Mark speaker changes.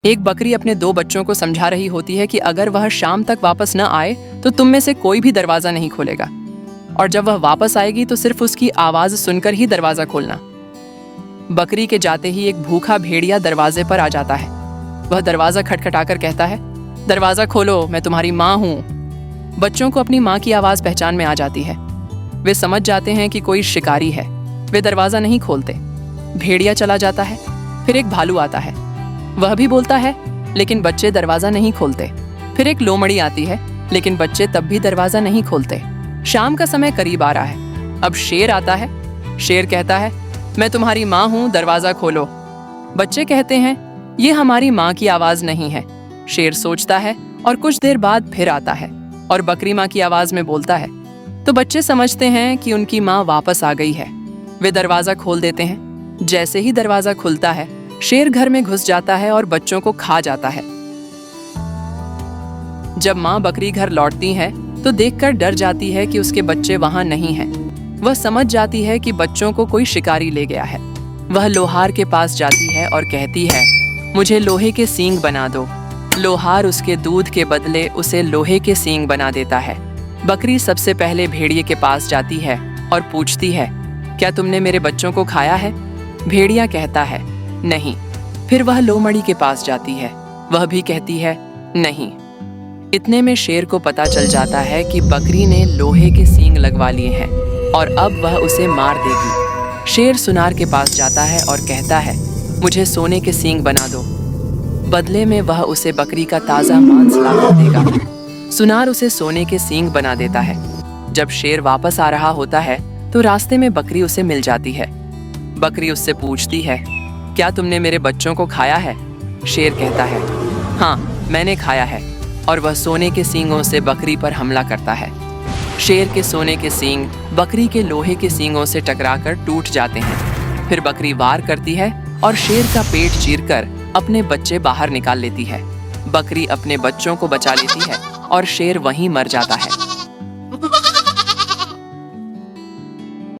Speaker 1: एक बकरी अपने दो बच्चों को समझा रही होती है कि अगर वह शाम तक वापस न आए तो तुम में से कोई भी दरवाजा नहीं खोलेगा, और जब वह वापस आएगी तो सिर्फ उसकी आवाज सुनकर ही दरवाजा खोलना। बकरी के जाते ही एक भूखा भेड़िया दरवाजे पर आ जाता है। वह दरवाजा खटखटाकर कहता है, दरवाजा खोलो, मैं तुम्हारी माँ हूँ। बच्चों को अपनी माँ की आवाज पहचान में आ जाती है। वे समझ जाते हैं कि कोई शिकारी है। वे दरवाजा नहीं खोलते। भेड़िया चला जाता है। फिर एक भालू आता है। वह भी बोलता है, लेकिन बच्चे दरवाजा नहीं खोलते। फिर एक लोमड़ी आती है, लेकिन बच्चे तब भी दरवाजा नहीं खोलते। शाम का समय करीब आ रहा है। अब शेर आता है। शेर कहता है, मैं तुम्हारी माँ हूँ, दरवाजा खोलो। बच्चे कहते हैं, ये हमारी माँ की आवाज नहीं है। शेर सोचता है और कुछ देर बाद फिर आता है और बकरी माँ की आवाज में बोलता है। तो बच्चे समझते हैं कि उनकी माँ वापस आ गई है। वे दरवाजा खोल देते हैं। जैसे ही दरवाजा खुलता है, शेर घर में घुस जाता है और बच्चों को खा जाता है। जब माँ बकरी घर लौटती है तो देखकर डर जाती है कि उसके बच्चे वहां नहीं हैं। वह समझ जाती है कि बच्चों को कोई शिकारी ले गया है। वह लोहार के पास जाती है और कहती है, मुझे लोहे के सींग बना दो। लोहार उसके दूध के बदले उसे लोहे के सींग बना देता है। बकरी सबसे पहले भेड़िए के पास जाती है और पूछती है, क्या तुमने मेरे बच्चों को खाया है? भेड़िया कहता है, नहीं। फिर वह लोमड़ी के पास जाती है। वह भी कहती है, नहीं। इतने में शेर को पता चल जाता है कि बकरी ने लोहे के सींग लगवा लिए हैं और अब वह उसे मार देगी। शेर सुनार के पास जाता है और कहता है, मुझे सोने के सींग बना दो। बदले में वह उसे बकरी का ताज़ा मांस लाकर देगा। सुनार उसे सोने के सींग बना देता है। जब शेर वापस आ रहा होता है तो रास्ते में बकरी उसे मिल जाती है। बकरी उससे पूछती है, क्या तुमने मेरे बच्चों को खाया है? शेर कहता है, हाँ, मैंने खाया है। और वह सोने के सींगों से बकरी पर हमला करता है। शेर के सोने के सींग बकरी के लोहे के सींगों से टकराकर टूट जाते हैं। फिर बकरी वार करती है और शेर का पेट चीरकर अपने बच्चे बाहर निकाल लेती है। बकरी अपने बच्चों को बचा लेती है और शेर वहीं मर जाता है।